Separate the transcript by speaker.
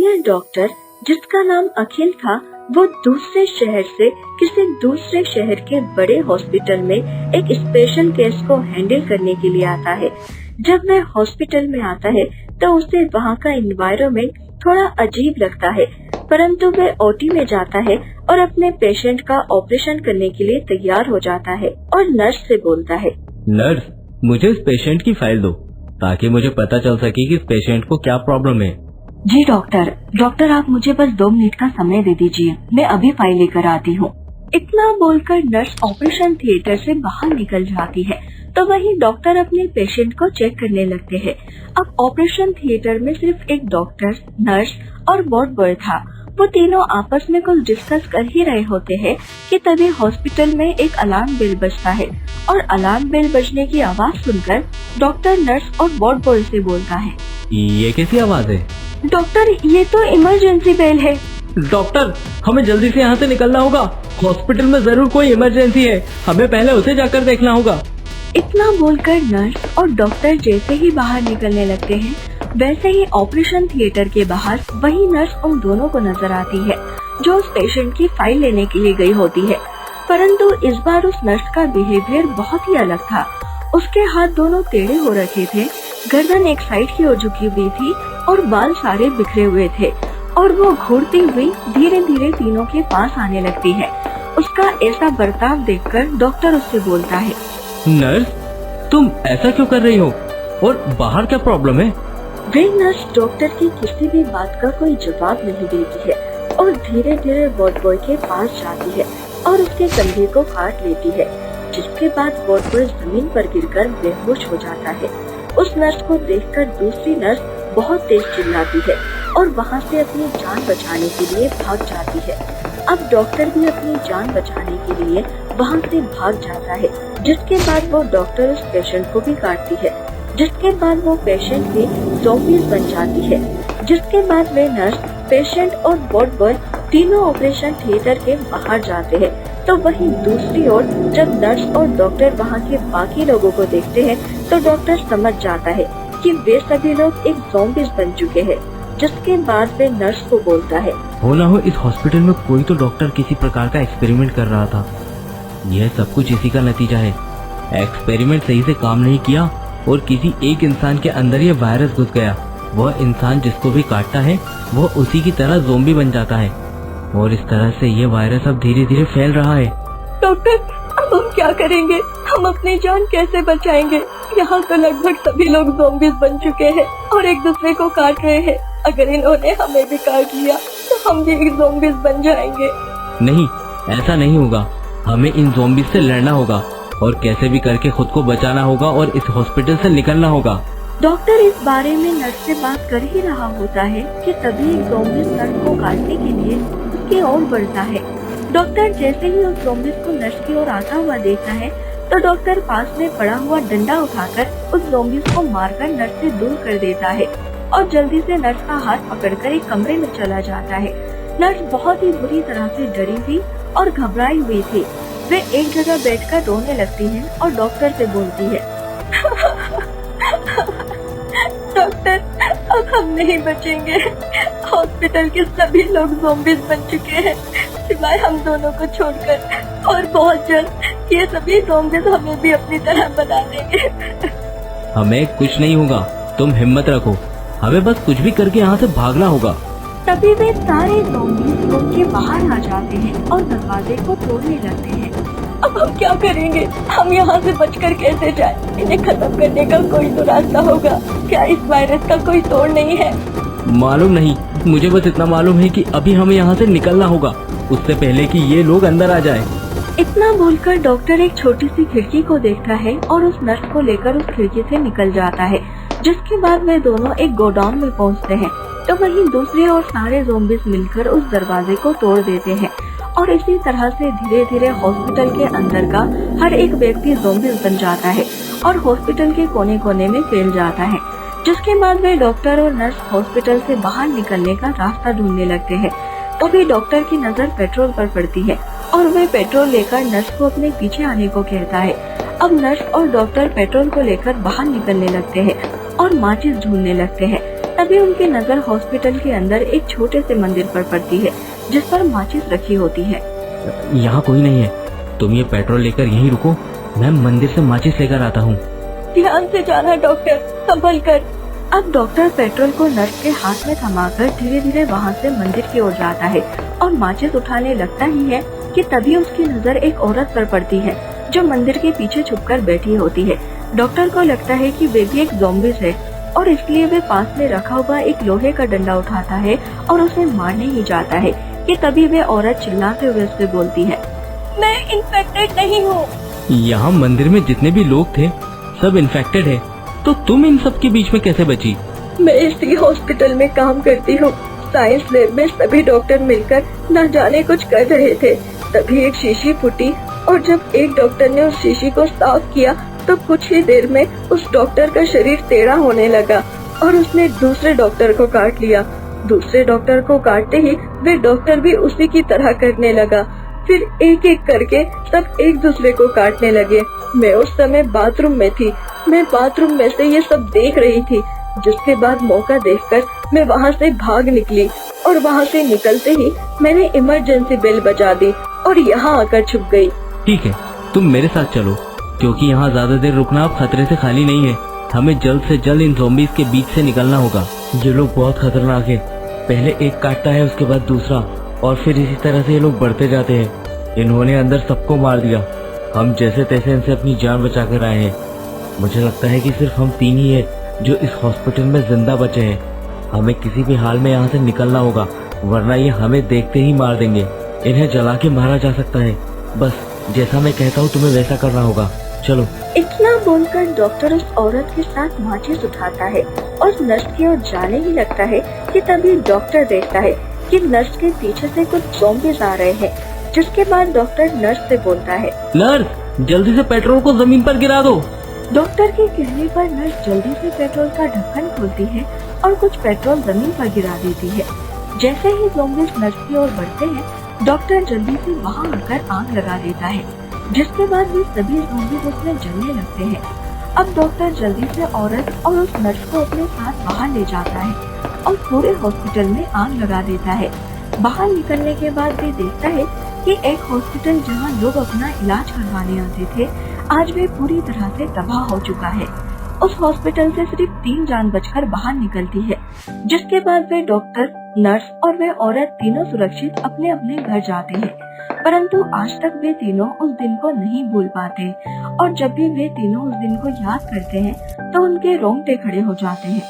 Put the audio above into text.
Speaker 1: Junior doctor जिसका नाम अखिल था, वो दूसरे शहर से किसी दूसरे शहर के बड़े हॉस्पिटल में एक स्पेशल केस को हैंडल करने के लिए आता है। जब वह हॉस्पिटल में आता है तो उसे वहाँ का एनवायरनमेंट थोड़ा अजीब लगता है, परंतु वह ओटी में जाता है और अपने पेशेंट का ऑपरेशन करने के लिए तैयार हो जाता है और नर्स से बोलता है,
Speaker 2: नर्स, मुझे इस पेशेंट की फाइल दो ताकि मुझे पता चल सके कि इस पेशेंट को क्या प्रॉब्लम है।
Speaker 1: जी डॉक्टर आप मुझे बस 2 मिनट का समय दे दीजिए, मैं अभी फाइल लेकर आती हूँ। इतना बोलकर नर्स ऑपरेशन थिएटर से बाहर निकल जाती है तो वही डॉक्टर अपने पेशेंट को चेक करने लगते हैं। अब ऑपरेशन थिएटर में सिर्फ एक डॉक्टर, नर्स और वार्ड बॉय था। वो तीनों आपस में कुछ डिस्कस कर ही रहे होते हैं कि तभी हॉस्पिटल में एक अलार्म बेल बजता है और अलार्म बेल बजने की आवाज सुनकर डॉक्टर नर्स और वार्ड बॉय से बोलता है,
Speaker 2: ये कैसी आवाज है?
Speaker 1: डॉक्टर, ये तो इमरजेंसी बेल है।
Speaker 2: डॉक्टर, हमें जल्दी से यहाँ से निकलना होगा। हॉस्पिटल में जरूर कोई इमरजेंसी है, हमें पहले उसे जाकर देखना होगा।
Speaker 1: इतना बोलकर नर्स और डॉक्टर जैसे ही बाहर निकलने लगते हैं, वैसे ही ऑपरेशन थिएटर के बाहर वही नर्स उन दोनों को नजर आती है जो उस पेशेंट की फाइल लेने के लिए गई होती है। परंतु इस बार उस नर्स का बिहेवियर बहुत ही अलग था। उसके हाथ दोनों टेढ़े हो रखे थे, गर्दन एक साइड की ओर झुकी हुई थी और बाल सारे बिखरे हुए थे और वो घूरती हुई धीरे धीरे तीनों के पास आने लगती है। उसका ऐसा बर्ताव देखकर डॉक्टर उससे बोलता है,
Speaker 2: नर्स, तुम ऐसा क्यों कर रही हो और बाहर क्या प्रॉब्लम है?
Speaker 1: वे नर्स डॉक्टर की किसी भी बात का कोई जवाब नहीं देती है और धीरे धीरे वार्ड बॉय के पास जाती है और उसके कंधे को काट लेती है, जिसके बाद वार्ड बॉय जमीन पर गिरकर बेहोश हो जाता है। उस नर्स को देखकर दूसरी नर्स बहुत तेज चिल्लाती है और वहाँ से अपनी जान बचाने के लिए भाग जाती है। अब डॉक्टर भी अपनी जान बचाने के लिए वहाँ से भाग जाता है, जिसके बाद वो डॉक्टर उस पेशेंट को भी काटती है, जिसके बाद वो पेशेंट भी ज़ॉम्बीज़ बन जाती है। जिसके बाद वे नर्स, पेशेंट और वार्ड बॉय तीनों ऑपरेशन थिएटर के बाहर जाते हैं। तो वहीं दूसरी ओर जब नर्स और डॉक्टर वहाँ के बाकी लोगों को देखते हैं तो डॉक्टर समझ जाता है कि वे सभी लोग एक ज़ॉम्बीज़ बन चुके हैं। जिसके बाद वे नर्स को बोलता है,
Speaker 2: हो ना हो इस हॉस्पिटल में कोई तो डॉक्टर किसी प्रकार का एक्सपेरिमेंट कर रहा था। यह सब कुछ इसी का नतीजा है। एक्सपेरिमेंट सही से काम नहीं किया और किसी एक इंसान के अंदर ये वायरस घुस गया। वह इंसान जिसको भी काटता है वह उसी की तरह ज़ॉम्बी बन जाता है और इस तरह से ये वायरस अब धीरे धीरे फैल रहा है।
Speaker 1: डॉक्टर, अब हम क्या करेंगे? हम अपनी जान कैसे बचाएंगे? यहाँ तो लगभग सभी लोग ज़ॉम्बीज़ बन चुके हैं और एक दूसरे को काट रहे हैं। अगर इन्होंने हमें भी काट लिया तो हम भी एक ज़ॉम्बीज़ बन जाएंगे।
Speaker 2: नहीं, ऐसा नहीं होगा। हमें इन ज़ॉम्बीज़ से लड़ना होगा और कैसे भी करके खुद को बचाना होगा और इस हॉस्पिटल से निकलना होगा।
Speaker 1: डॉक्टर इस बारे में नर्स से बात कर ही रहा होता है कि तभी एक ज़ॉम्बीज़ नर्स को काटने के लिए उसकी ओर बढ़ता है। डॉक्टर जैसे ही उस ज़ॉम्बीज़ को नर्स की ओर आता हुआ देखता है तो डॉक्टर पास में पड़ा हुआ डंडा उठाकर उस ज़ॉम्बीज़ को मारकर नर्स से दूर कर देता है और जल्दी से नर्स का हाथ पकड़कर एक कमरे में चला जाता है। नर्स बहुत ही बुरी तरह से डरी हुई और घबराई हुई थी। वे एक जगह बैठकर रोने लगती हैं और डॉक्टर से बोलती है, डॉक्टर, अब हम नहीं बचेंगे। हॉस्पिटल के सभी लोग ज़ॉम्बीज़ बन चुके हैं सिवाय हम दोनों को छोड़कर, और बहुत जल्द ये सभी ज़ॉम्बीज़ हमें भी अपनी तरह बना देंगे।
Speaker 2: हमें कुछ नहीं होगा, तुम हिम्मत रखो। हमें बस कुछ भी करके यहाँ से भागना होगा।
Speaker 1: तभी वे सारे ज़ॉम्बीज़ रूम के बाहर आ जाते हैं और दरवाजे को तोड़ने लगते हैं। अब हम क्या करेंगे? हम यहाँ से बचकर कैसे जाएं? इन्हें खत्म करने का कोई तो रास्ता होगा। क्या इस वायरस का कोई तोड़ नहीं है?
Speaker 2: मालूम नहीं, मुझे बस इतना मालूम है कि अभी हमें यहाँ से निकलना होगा, उससे पहले कि ये लोग अंदर आ जाएं।
Speaker 1: इतना बोलकर डॉक्टर एक छोटी सी खिड़की को देखता है और उस नर्स को लेकर उस खिड़की से निकल जाता है। जिसके बाद वे दोनों एक गोडाउन में पहुँचते हैं तो वहीं दूसरी ओर सारे ज़ॉम्बीज़ मिलकर उस दरवाजे को तोड़ देते हैं और इसी तरह से धीरे धीरे हॉस्पिटल के अंदर का हर एक व्यक्ति ज़ॉम्बीज़ बन जाता है और हॉस्पिटल के कोने कोने में फैल जाता है। जिसके बाद वे डॉक्टर और नर्स हॉस्पिटल से बाहर निकलने का रास्ता ढूंढने लगते हैं। तभी डॉक्टर की नजर पेट्रोल पर पड़ती है और वे पेट्रोल लेकर नर्स को अपने पीछे आने को कहता है। अब नर्स और डॉक्टर पेट्रोल को लेकर बाहर निकलने लगते हैं और माचिस ढूंढने लगते हैं। तभी उनकी नजर हॉस्पिटल के अंदर एक छोटे से मंदिर पर पड़ती है जिस पर माचिस रखी होती है।
Speaker 2: यहाँ कोई नहीं है, तुम ये पेट्रोल लेकर यहीं रुको, मैं मंदिर से माचिस लेकर आता हूँ।
Speaker 1: ध्यान से जाना डॉक्टर, संभल कर। अब डॉक्टर पेट्रोल को नर्स के हाथ में थमाकर धीरे धीरे वहाँ से मंदिर की ओर जाता है और माचिस उठाने लगता ही है कि तभी उसकी नजर एक औरत पर पड़ती है जो मंदिर के पीछे छुपकर बैठी होती है। डॉक्टर को लगता है कि वे भी एक ज़ॉम्बीज़ है और इसलिए वे पास में रखा हुआ एक लोहे का डंडा उठाता है और उसे मारने ही जाता है कि तभी वे औरत चिल्लाते हुए उससे बोलती है, मैं इन्फेक्टेड नहीं हूँ।
Speaker 2: यहाँ मंदिर में जितने भी लोग थे सब इन्फेक्टेड है, तो तुम इन सब के बीच में कैसे बची?
Speaker 1: मैं इसी हॉस्पिटल में काम करती हूँ। साइंस लैब में सभी डॉक्टर मिलकर न जाने कुछ कर रहे थे, तभी एक शीशी फूटी और जब एक डॉक्टर ने उस शीशी को साफ किया तो कुछ ही देर में उस डॉक्टर का शरीर टेढ़ा होने लगा और उसने दूसरे डॉक्टर को काट लिया। दूसरे डॉक्टर को काटते ही वे डॉक्टर भी उसी की तरह करने लगा। फिर एक एक करके सब एक दूसरे को काटने लगे। मैं उस समय बाथरूम में थी। मैं बाथरूम में से ये सब देख रही थी, जिसके बाद मौका देखकर मैं वहाँ से भाग निकली और वहाँ से निकलते ही मैंने इमरजेंसी बेल बजा दी और यहाँ आकर छुप गई।
Speaker 2: ठीक है, तुम मेरे साथ चलो, क्योंकि यहाँ ज्यादा देर रुकना अब खतरे से खाली नहीं है। हमें जल्द से जल्द इन ज़ॉम्बीज़ के बीच से निकलना होगा। ये लोग बहुत खतरनाक है, पहले एक काटता है उसके बाद दूसरा और फिर इसी तरह से ये लोग बढ़ते जाते हैं। इन्होंने अंदर सबको मार दिया, हम जैसे तैसे इनसे अपनी जान बचा कर आए हैं। मुझे लगता है कि सिर्फ हम 3 ही है जो इस हॉस्पिटल में जिंदा बचे हैं। हमें किसी भी हाल में यहाँ से निकलना होगा, वरना ये हमें देखते ही मार देंगे। इन्हें जला के मारा जा सकता है, बस जैसा मैं कहता हूँ तुम्हें वैसा करना होगा। चलो।
Speaker 1: इतना बोलकर डॉक्टर उस औरत के साथ माचिस उठाता है और नर्स की ओर जाने ही लगता है कि तभी डॉक्टर देखता है कि नर्स के पीछे से कुछ ज़ॉम्बीज़ आ रहे हैं। जिसके बाद डॉक्टर नर्स से बोलता है,
Speaker 2: नर्स जल्दी से पेट्रोल को जमीन पर गिरा दो।
Speaker 1: डॉक्टर के कहने पर नर्स जल्दी से पेट्रोल का ढक्कन खोलती है और कुछ पेट्रोल जमीन पर गिरा देती है। जैसे ही ज़ॉम्बीज़ नर्स की ओर बढ़ते हैं, डॉक्टर जल्दी से वहां आकर आग लगा देता है, जिसके बाद वे सभी ज़ॉम्बीज़ उसमें जलने लगते हैं। अब डॉक्टर जल्दी से औरत और उस नर्स को अपने साथ बाहर ले जाता है और पूरे हॉस्पिटल में आग लगा देता है। बाहर निकलने के बाद वे देखता है कि एक हॉस्पिटल जहां लोग अपना इलाज करवाने आते थे, आज वे पूरी तरह से तबाह हो चुका है। उस हॉस्पिटल से सिर्फ 3 जान बचकर बाहर निकलती है, जिसके बाद वे डॉक्टर, नर्स और वे औरत तीनों सुरक्षित अपने अपने घर जाते हैं। परंतु आज तक वे तीनों उस दिन को नहीं भूल पाते और जब भी वे तीनों उस दिन को याद करते हैं तो उनके रोंगटे खड़े हो जाते हैं।